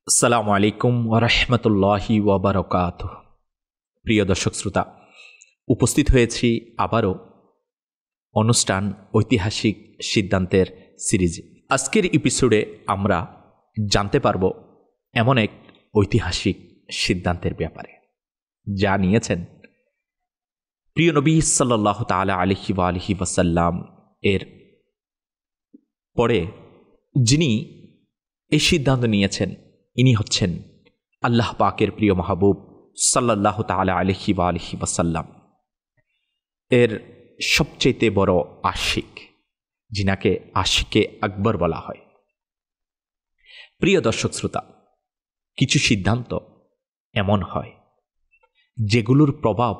আসসালামু আলাইকুম ওরহমতুল্লাহি ওবরকাতুহ। প্রিয় দর্শক শ্রোতা, উপস্থিত হয়েছি আবারও অনুষ্ঠান ঐতিহাসিক সিদ্ধান্তের সিরিজে। আজকের এপিসোডে আমরা জানতে পারব এমন এক ঐতিহাসিক সিদ্ধান্তের ব্যাপারে, যা নিয়েছেন প্রিয় নবী সাল্লাল্লাহু তাআলা আলাইহি ওয়া আলিহি ওয়াসাল্লাম এর পরে যিনি এই সিদ্ধান্ত নিয়েছেন, ইনি হচ্ছেন আল্লাহ পাকের প্রিয় মাহবুব সাল্লাল্লাহু তাআলা আলাইহি ওয়া আলিহি ওয়াসাল্লাম এর সবচেয়ে বড় আশিক, যিনাকে আশিকে আকবর বলা হয়। প্রিয় দর্শক শ্রোতা, কিছু সিদ্ধান্ত এমন হয় যেগুলোর প্রভাব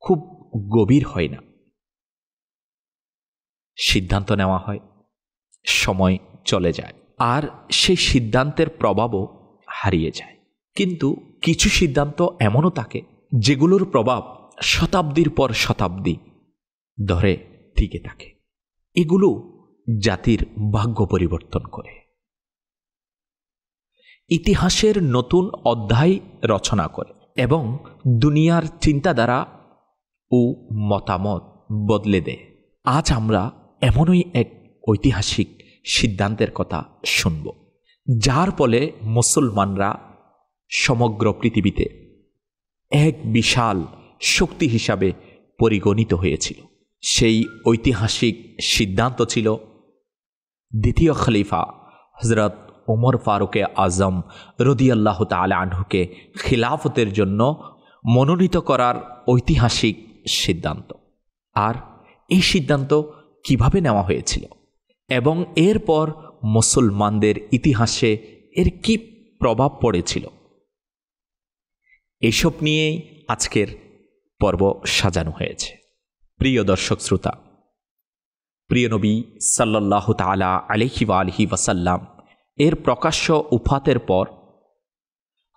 খুব গভীর হয় না। সিদ্ধান্ত নেওয়া হয়, সময় চলে যায়, আর সেই সিদ্ধান্তের প্রভাবও হারিয়ে যায়। কিন্তু কিছু সিদ্ধান্ত এমনও থাকে যেগুলোর প্রভাব শতাব্দীর পর শতাব্দী ধরে টিকে থাকে। এগুলো জাতির ভাগ্য পরিবর্তন করে, ইতিহাসের নতুন অধ্যায় রচনা করে এবং দুনিয়ার চিন্তাধারা ও মতামত বদলে দেয়। আজ আমরা এমনই এক ঐতিহাসিক সিদ্ধান্তের কথা শুনব, যার ফলে মুসলমানরা সমগ্র পৃথিবীতে এক বিশাল শক্তি হিসাবে পরিগণিত হয়েছিল। সেই ঐতিহাসিক সিদ্ধান্ত ছিল দ্বিতীয় খলিফা হযরত ওমর ফারুকে আজম রাদিয়াল্লাহু তাআলা আনহুকে খিলাফতের জন্য মনোনীত করার ঐতিহাসিক সিদ্ধান্ত। আর এই সিদ্ধান্ত কিভাবে নেওয়া হয়েছিল এবং এরপর মুসলমানদের ইতিহাসে এর কি প্রভাব পড়েছিল, এসব নিয়েই আজকের পর্ব সাজানো হয়েছে। প্রিয় দর্শক শ্রোতা, প্রিয় নবী সাল্লাল্লাহু তাআলা আলাইহি ওয়া আলিহি ওয়াসাল্লাম এর প্রকাশ্য উফাতের পর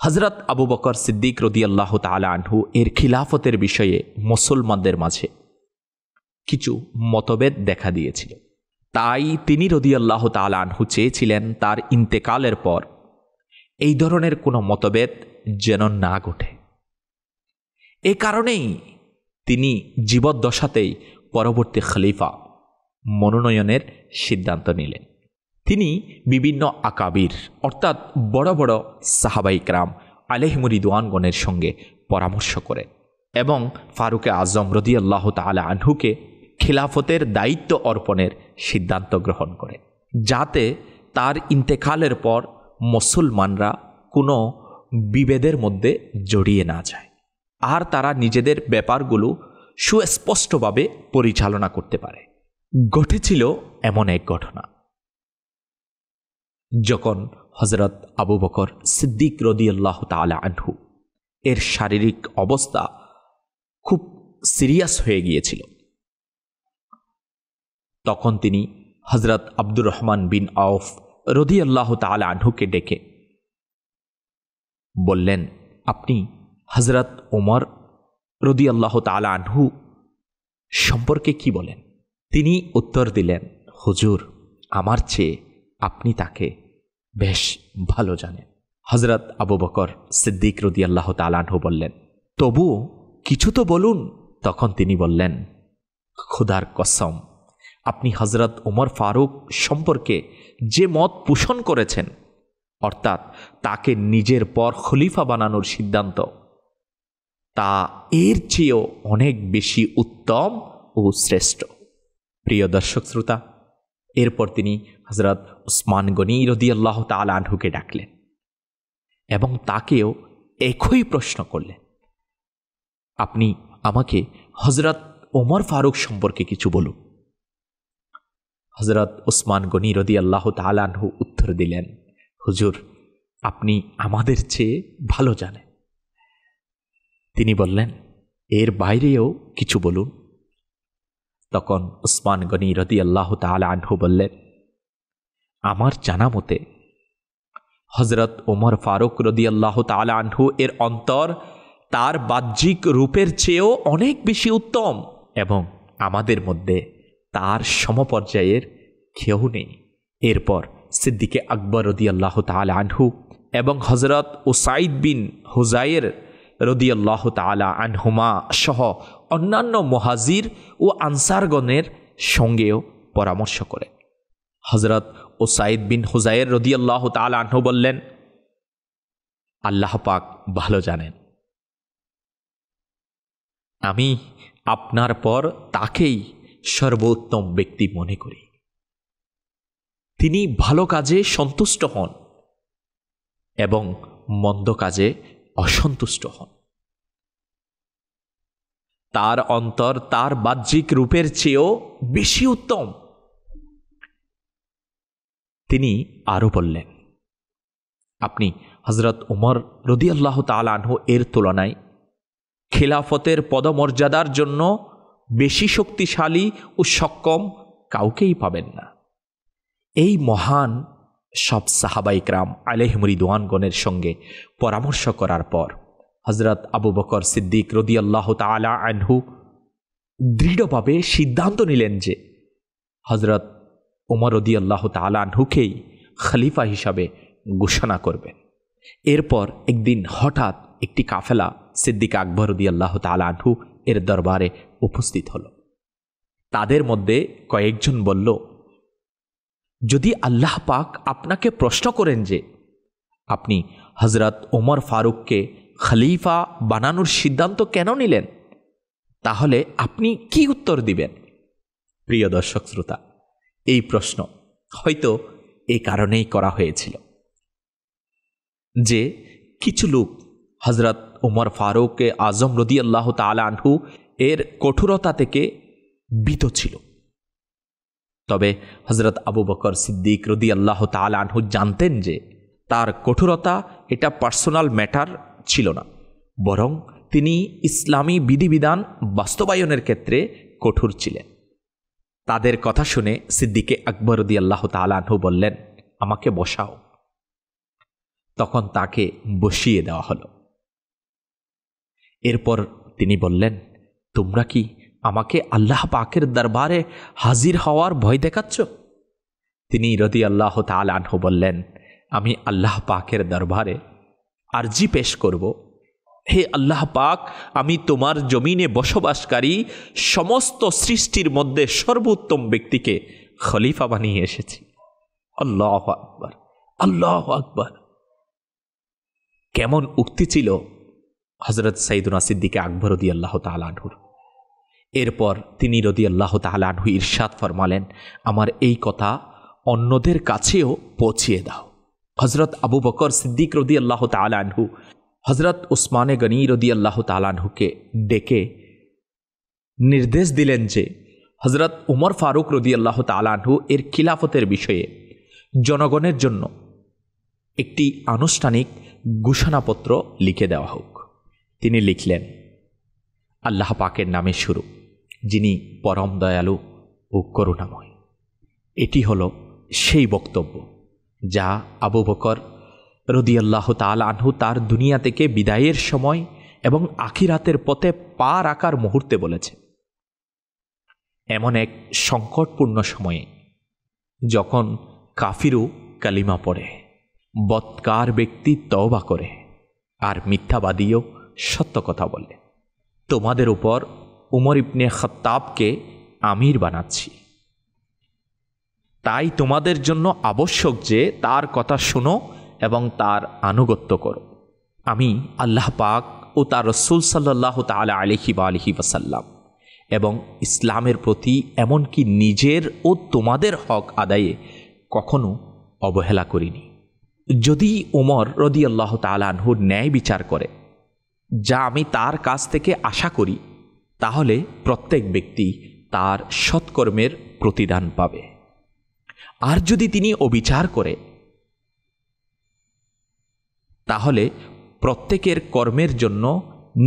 হযরত আবু বকর সিদ্দিক রাদিয়াল্লাহু তাআলা আনহু এর খিলাফতের বিষয়ে মুসলমানদের মাঝে কিছু মতভেদ দেখা দিয়েছিল। তাই তিনি রাদিয়াল্লাহু তাআলা আনহু চেয়েছিলেন তার ইন্তেকালের পর এই ধরনের কোনো মতভেদ যেন না ঘটে। এ কারণেই তিনি জীবদ্দশাতেই পরবর্তী খলিফা মনোনয়নের সিদ্ধান্ত নিলেন। তিনি বিভিন্ন আকাবির অর্থাৎ বড় বড় সাহাবায়ে কেরাম আলাইহিম রিদওয়ানগণের সঙ্গে পরামর্শ করেন এবং ফারুকে আজম রাদিয়াল্লাহু তাআলা আনহুকে খিলাফতের দায়িত্ব অর্পণের সিদ্ধান্ত গ্রহণ করে, যাতে তার ইন্তেকালের পর মুসলমানরা কোনো বিভেদের মধ্যে জড়িয়ে না যায় আর তারা নিজেদের ব্যাপারগুলো সুস্পষ্টভাবে পরিচালনা করতে পারে। ঘটেছিল এমন এক ঘটনা, যখন হযরত আবু বকর সিদ্দিক রাদিয়াল্লাহু তাআলা আনহু এর শারীরিক অবস্থা খুব সিরিয়াস হয়ে গিয়েছিল। তখন তিনি হযরত আব্দুর রহমান বিন আওফ রাদিয়াল্লাহু তাআলা আনহুকে ডেকে বললেন, আপনি হযরত ওমর রাদিয়াল্লাহু তাআলা আনহু সম্পর্কে কি বলেন? তিনি উত্তর দিলেন, হুজুর, আমার চেয়ে আপনি তাকে বেশ ভালো জানেন। হযরত আবু বকর সিদ্দিক রাদিয়াল্লাহু তাআলা আনহু বললেন, তবুও কিছু তো বলুন। তখন তিনি বললেন, খোদার কসম, আপনি হযরত ওমর ফারুক সম্পর্কে যে মত পোষণ করেছেন, অর্থাৎ তাকে নিজের পর খলিফা বানানোর সিদ্ধান্ত, তা এর চেয়েও অনেক বেশি উত্তম ও শ্রেষ্ঠ। প্রিয় দর্শক শ্রোতা, এরপর তিনি হযরত উসমান গনি রাদিয়াল্লাহু তাআলা আনহুকে ডাকলেন এবং তাকেও একই প্রশ্ন করলেন, আপনি আমাকে হযরত ওমর ফারুক সম্পর্কে কিছু বলুন। হযরত উসমান গনি রাদিয়াল্লাহু তাআলা আনহু উত্তর দিলেন, হুজুর, আপনি আমাদের চেয়ে ভালো জানেন। তিনি বললেন, এর বাইরেও কিছু বলুন। তখন উসমান গনি রাদিয়াল্লাহু তাআলা আনহু বললেন, আমার জানা মতে হযরত ওমর ফারুক রাদিয়াল্লাহু তাআলা আনহু এর অন্তর তার বাহ্যিক রূপের চেয়েও অনেক বেশি উত্তম এবং আমাদের মধ্যে তার সমপর্যায়ের কেউ নেই। এরপর সিদ্দিকে আকবর রাদিয়াল্লাহু তাআলা আনহু এবং হজরত উসাইদ বিন হুজাইর রাদিয়াল্লাহু তাআলা আনহুমা সহ অন্যান্য মুহাজির ও আনসারগণের সঙ্গেও পরামর্শ করেন। হজরত উসাইদ বিন হুজাইর রাদিয়াল্লাহু তাআলা আনহু বললেন, আল্লাহ পাক ভালো জানেন, আমি আপনার পর তাকেই সর্বোত্তম ব্যক্তি মনে করি। তিনি ভালো কাজে সন্তুষ্ট হন এবং মন্দ কাজে অসন্তুষ্ট হন। তার অন্তর তার বাহ্যিক রূপের চেয়েও বেশি উত্তম। তিনি আরও বললেন, আপনি হজরত উমর রাদিয়াল্লাহু তাআলা আনহু এর তুলনায় খেলাফতের পদমর্যাদার জন্য বেশি শক্তিশালী ও সক্ষম কাউকেই পাবেন না। এই মহান সব সাহাবায়ে কেরাম আলাইহিম রিদওয়ানগণের সঙ্গে পরামর্শ করার পর হজরত আবু বকর সিদ্দিক রাদিয়াল্লাহু তাআলা আনহু দৃঢ়ভাবে সিদ্ধান্ত নিলেন যে হজরত উমর রাদিয়াল্লাহু তাআলা আনহুকেই খলিফা হিসাবে ঘোষণা করবেন। এরপর একদিন হঠাৎ একটি কাফেলা সিদ্দিক আকবর রাদিয়াল্লাহু তাআলা আনহু এর দরবারে উপস্থিত হল। তাদের মধ্যে কয়েকজন বলল, যদি আল্লাহ পাক আপনাকে প্রশ্ন করেন যে আপনি হজরত ওমর ফারুককে খলিফা বানানোর সিদ্ধান্ত কেন নিলেন, তাহলে আপনি কি উত্তর দিবেন? প্রিয় দর্শক শ্রোতা, এই প্রশ্ন হয়তো এই কারণেই করা হয়েছিল যে কিছু লোক হজরত ওমর ফারুক আজম রাদিয়াল্লাহু তাআলা আনহু এর কঠোরতা থেকে ভীত ছিল। তবে হজরত আবু বকর সিদ্দিক রাদিয়াল্লাহু তাআলা আনহু জানতেন যে তার কঠোরতা এটা পার্সোনাল ম্যাটার ছিল না, বরং তিনি ইসলামী বিধিবিধান বাস্তবায়নের ক্ষেত্রে কঠোর ছিলেন। তাদের কথা শুনে সিদ্দিকে আকবর রাদিয়াল্লাহু তাআলা আনহু বললেন, আমাকে বসাও। তখন তাকে বসিয়ে দেওয়া হলো। এরপর তিনি বললেন, তোমরা কি আমাকে আল্লাহ পাকের দরবারে হাজির হওয়ার ভয় দেখাচ্ছ? তিনি রাদিয়াল্লাহু তাআলা আনহু বললেন, আমি আল্লাহ পাকের দরবারে আরজি পেশ করব, হে আল্লাহ পাক, আমি তোমার জমিনে বসবাসকারী সমস্ত সৃষ্টির মধ্যে সর্বোত্তম ব্যক্তিকে খলিফা বানিয়ে এসেছি। আল্লাহু আকবার, আল্লাহু আকবার। কেমন উক্তি ছিল হযরত সাইয়্যিদুনা সিদ্দিক আকবর রাদিয়াল্লাহু তাআলা আনহুর। এরপর তিনি রাদিয়াল্লাহু তাআলা আনহু ইরশাদ ফরমালেন, আমার এই কথা অন্যদের কাছেও পৌঁছিয়ে দাও। হযরত আবু বকর সিদ্দিক রাদিয়াল্লাহু তাআলা আনহু হযরত উসমানে গনি রাদিয়াল্লাহু তাআলা আনহুকে ডেকে নির্দেশ দিলেন যে হযরত উমর ফারুক রাদিয়াল্লাহু তাআলা আনহু এর খিলাফতের বিষয়ে জনগণের জন্য একটি আনুষ্ঠানিক ঘোষণাপত্র লিখে দেওয়া হোক। তিনি লিখলেন, আল্লাহ পাকের নামে শুরু, যিনি পরম দয়ালু ও করুণাময়। এটি হলো সেই বক্তব্য যা আবু বকর রাদিয়াল্লাহু তাআলা আনহু তার দুনিয়া থেকে বিদায়ের সময় এবং আখিরাতের পথে পা রাখার মুহূর্তে বলেছে। এমন এক সংকটপূর্ণ সময়ে যখন কাফিরু কালিমা পড়ে, বৎকার ব্যক্তি তওবা করে, আর মিথ্যাবাদীও সত্য কথা বলে, তোমাদের উপর উমর ইবনে খাত্তাবকে আমির বানাচ্ছি। তাই তোমাদের জন্য আবশ্যক যে তার কথা শোনো এবং তার আনুগত্য করো। আমি আল্লাহ পাক ও তার রাসূল সাল্লাল্লাহু তাআলা আলাইহি ওয়াসাল্লাম এবং ইসলামের প্রতি এমনকি নিজের ও তোমাদের হক আদায়ে কখনো অবহেলা করিনি। যদি ওমর রাদিয়াল্লাহু তাআলা আনহুর ন্যায় বিচার করে, যা আমি তার কাছ থেকে আশা করি, তাহলে প্রত্যেক ব্যক্তি তার সৎকর্মের প্রতিদান পাবে। আর যদি তিনি অবিচার করে, তাহলে প্রত্যেকের কর্মের জন্য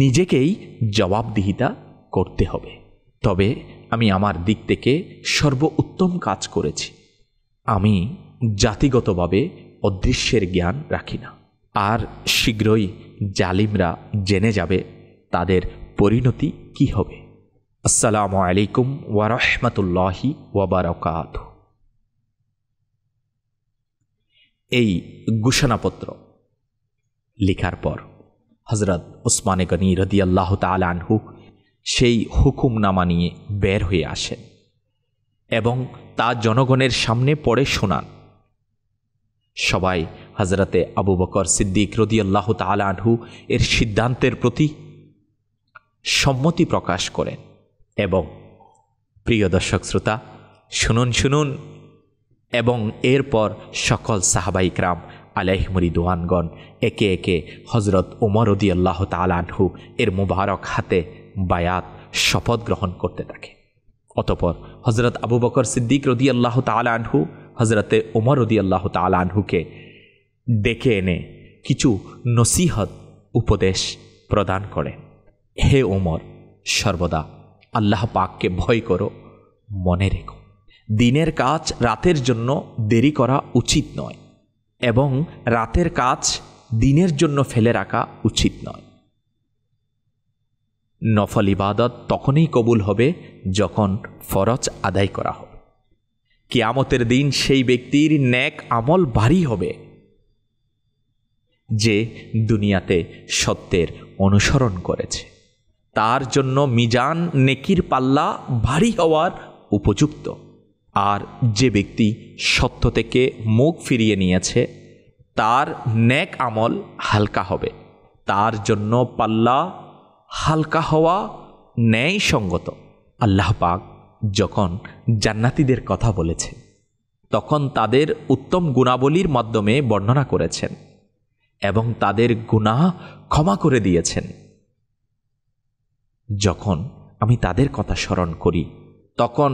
নিজেকেই জবাবদিহিতা করতে হবে। তবে আমি আমার দিক থেকে সর্বোত্তম কাজ করেছি। আমি জাতিগতভাবে অদৃশ্যের জ্ঞান রাখি না, আর শীঘ্রই জালিমরা জেনে যাবে তাদের পরিণতি কি হবে। আসসালামু আলাইকুম ওয়া রাহমাতুল্লাহি ওয়া বারাকাতুহু। এই ঘোষণাপত্র লিখার পর হজরত উসমানে গনি রাদিয়াল্লাহু তাআলা আনহু সেই হুকুমনামা নিয়ে বের হয়ে আসেন এবং তা জনগণের সামনে পড়ে শোনান। সবাই হজরতে আবু বকর সিদ্দিক রাদিয়াল্লাহু তাআলা আনহু এর সিদ্ধান্তের প্রতি সম্মতি প্রকাশ করেন। এবং প্রিয় দর্শক শ্রোতা, শুনুন এবং এরপর সকল সাহাবায়ে কিরাম আলাইহিম রিদওয়ানগণ একে একে হজরত ওমর রাদিয়াল্লাহু তাআলা আনহু এর মুবারক হাতে বায়াত শপথ গ্রহণ করতে থাকে। অতঃপর হজরত আবু বকর সিদ্দিক রাদিয়াল্লাহু তাআলা আনহু হজরতে ওমর রাদিয়াল্লাহু তাআলা আনহুকে ডেকে এনে কিছু নসিহত উপদেশ প্রদান করেন। হে ওমর, সর্বদা আল্লাহ পাককে ভয় করো, মনে রেখো দিনের কাজ রাতের জন্য দেরি করা উচিত নয় এবং রাতের কাজ দিনের জন্য ফেলে রাখা উচিত নয়। নফল ইবাদত তখনই কবুল হবে যখন ফরজ আদায় করা হবে। কিয়ামতের দিন সেই ব্যক্তির নেক আমল ভারী হবে যে দুনিয়াতে সত্যের অনুসরণ করেছে। তার জন্য মিজান নেকির পাল্লা ভারী হওয়ার উপযুক্ত। আর যে ব্যক্তি সত্য থেকে মুখ ফিরিয়ে নিয়েছে তার নেক আমল হালকা হবে। তার জন্য পাল্লা হালকা হওয়া ন্যায়সঙ্গত। আল্লাহ পাক যখন জান্নাতীদের কথা বলেছেন তখন তাদের উত্তম গুণাবলীর মাধ্যমে বর্ণনা করেছেন এবং তাদের গুনাহ ক্ষমা করে দিয়েছেন। যখন আমি তাদের কথা স্মরণ করি তখন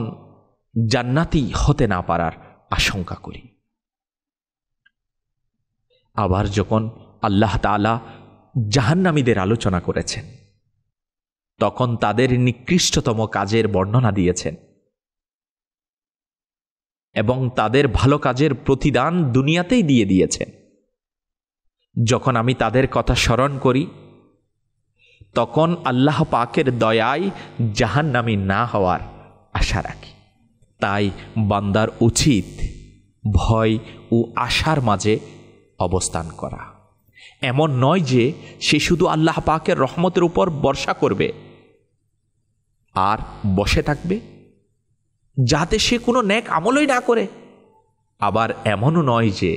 জান্নাতি হতে না পারার আশঙ্কা করি। আবার যখন আল্লাহ তাআলা জাহান্নামীদের আলোচনা করেছেন তখন তাদের নিকৃষ্টতম কাজের বর্ণনা দিয়েছেন এবং তাদের ভালো কাজের প্রতিদান দুনিয়াতেই দিয়ে দিয়েছেন। যখন আমি তাদের কথা স্মরণ করি তখন আল্লাহ পাকের দয়ায় জাহান্নামী না হওয়ার আশা রাখি। তাই বান্দার উচিত ভয় ও আশার মাঝে অবস্থান করা। এমন নয় যে সে শুধু আল্লাহ পাকের রহমতের উপর ভরসা করবে আর বসে থাকবে যাতে সে কোনো নেক আমলই না করে। আবার এমনও নয় যে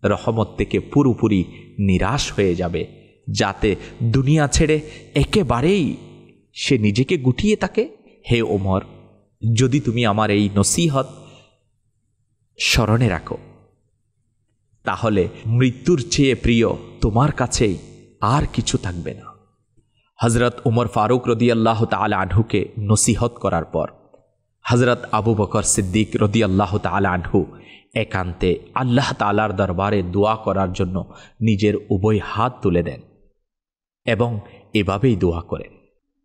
রহমত থেকে পুরোপুরি নিরাশ হয়ে যাবে যাতে দুনিয়া ছেড়ে একেবারেই সে নিজেকে গুটিয়ে থাকে। হে ওমর, যদি তুমি আমার এই নসিহত স্মরণে রাখো তাহলে মৃত্যুর চেয়ে প্রিয় তোমার কাছেই আর কিছু থাকবে না। হজরত উমর ফারুক রাদিয়াল্লাহু তাআলা আনহুকে নসিহত করার পর হজরত আবু বকর সিদ্দিক রাদিয়াল্লাহু তাআলা আনহু একান্তে আল্লাহ তাআলার দরবারে দোয়া করার জন্য নিজের উভয় হাত তুলে দেন এবং এভাবেই দোয়া করেন,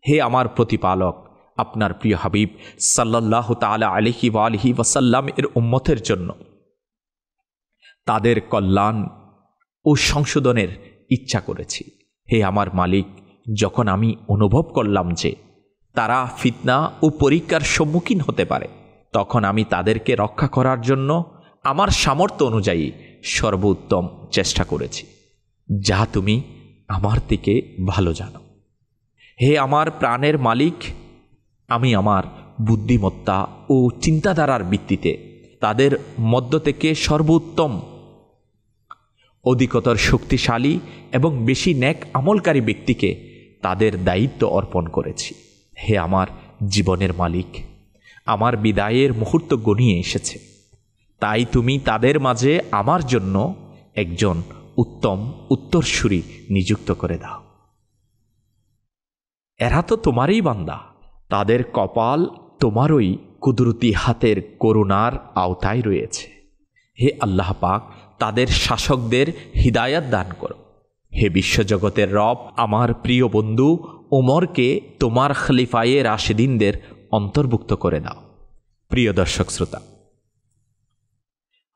হে আমার প্রতিপালক, আপনার প্রিয় হাবিব সাল্লাল্লাহু তাআলা আলাইহি ওয়া আলিহি ওয়াসাল্লাম এর উম্মতের জন্য তাদের কল্যাণ ও সংশোধনের ইচ্ছা করেছি। হে আমার মালিক, যখন আমি অনুভব করলাম যে তারা ফিতনা ও পরীক্ষার সম্মুখীন হতে পারে তখন আমি তাদেরকে রক্ষা করার জন্য আমার সামর্থ্য অনুযায়ী সর্বোত্তম চেষ্টা করেছি, যা তুমি আমার থেকে ভালো জানো। হে আমার প্রাণের মালিক, আমি আমার বুদ্ধিমত্তা ও চিন্তাধারার ভিত্তিতে তাদের মধ্য থেকে সর্বোত্তম, অধিকতর শক্তিশালী এবং বেশি নেক আমলকারী ব্যক্তিকে তাদের দায়িত্ব অর্পণ করেছি। হে আমার জীবনের মালিক, আমার বিদায়ের মুহূর্ত গনিয়ে এসেছে, তাই তুমি তাদের মাঝে আমার জন্য একজন উত্তম উত্তরসূরি নিযুক্ত করে দাও। এরা তো তোমারই বান্দা, তাদের কপাল তোমারই কুদরতি হাতের করুণার আওতায় রয়েছে। হে আল্লাহ পাক, তাদের শাসকদের হিদায়াত দান করো। হে বিশ্বজগতের রব, আমার প্রিয় বন্ধু ওমরকে তোমার খলিফায়ে রাশিদিনদের অন্তর্ভুক্ত করে দাও। প্রিয় দর্শক শ্রোতা,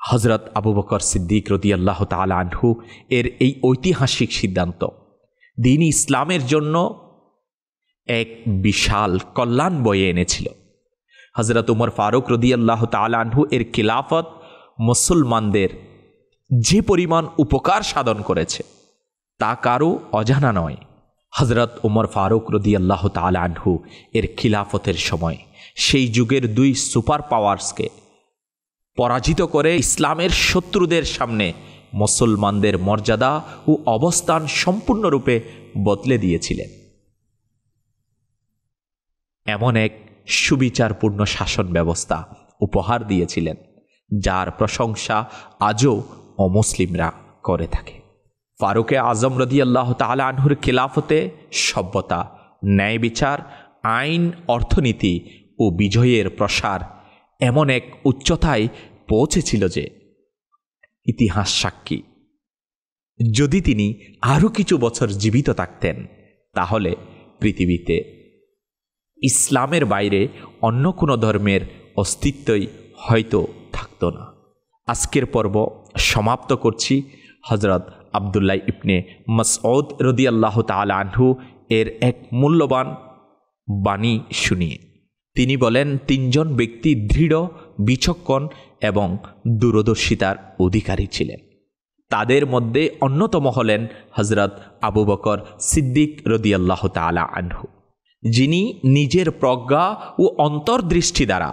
হজরত আবু বকর সিদ্দিক রাদিয়াল্লাহু তাআলা আনহু এর এই ঐতিহাসিক সিদ্ধান্ত দ্বীন ইসলামের জন্য এক বিশাল কল্যাণ বয়ে এনেছিল। হজরত উমর ফারুক রাদিয়াল্লাহু তাআলা আনহু এর খিলাফত মুসলমানদের যে পরিমাণ উপকার সাধন করেছে তা কারও অজানা নয়। হজরত উমর ফারুক রাদিয়াল্লাহু তাআলা আনহু এর খিলাফতের সময় সেই যুগের দুই সুপার পাওয়ার্সকে পরাজিত করে ইসলামের শত্রুদের সামনে মুসলমানদের মর্যাদা ও অবস্থান সম্পূর্ণরূপে বদলে দিয়েছিলেন। এমন এক সুবিচারপূর্ণ শাসন ব্যবস্থা উপহার দিয়েছিলেন, যার প্রশংসা আজও অমুসলিমরা করে থাকে। ফারুকে আজম রাদিয়াল্লাহু তাআলা আনহুর খিলাফতে সভ্যতা, ন্যায় বিচার, আইন, অর্থনীতি ও বিজয়ের প্রসার এমন এক উচ্চতায় পৌঁছেছিল যে ইতিহাস সাক্ষী। যদি তিনি আরও কিছু বছর জীবিত থাকতেন, তাহলে পৃথিবীতে ইসলামের বাইরে অন্য কোনো ধর্মের অস্তিত্বই হয়তো থাকত না। আজকের পর্ব সমাপ্ত করছি হজরত আবদুল্লাহ ইবনে মাসউদ রাদিয়াল্লাহু তাআলা আনহু এর এক মূল্যবান বাণী শুনিয়ে। তিনি বলেন, তিনজন ব্যক্তি দৃঢ়, বিচক্ষণ এবং দূরদর্শিতার অধিকারী ছিলেন। তাদের মধ্যে অন্যতম হলেন হজরত আবু বকর সিদ্দিক রাদিয়াল্লাহু তাআলা আনহু, যিনি নিজের প্রজ্ঞা ও অন্তর্দৃষ্টি দ্বারা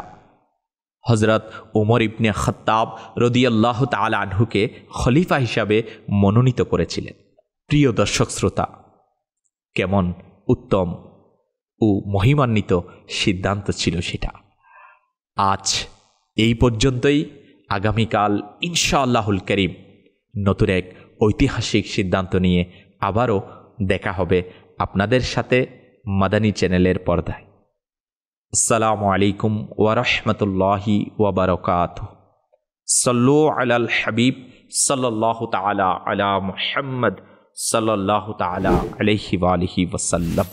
হজরত ওমর ইবনে খাত্তাব রাদিয়াল্লাহু তাআলা আনহুকে খলিফা হিসাবে মনোনীত করেছিলেন। প্রিয় দর্শক শ্রোতা, কেমন উত্তম ও মহিমান্বিত সিদ্ধান্ত ছিল সেটা। আজ এই পর্যন্তই। আগামীকাল ইনশাআল্লাহুল কারীম নতুন এক ঐতিহাসিক সিদ্ধান্ত নিয়ে আবারও দেখা হবে আপনাদের সাথে মাদানী চ্যানেলের পর্দায়। আসসালামু আলাইকুম ওয়া রাহমাতুল্লাহি ওয়া বারাকাতুহু। সাল্লু আলাল হাবিব সাল্লাল্লাহু তাআলা আলা মুহাম্মদ সাল্লাল্লাহু তাআলা আলাইহি ওয়া আলিহি ওয়াসাল্লাম।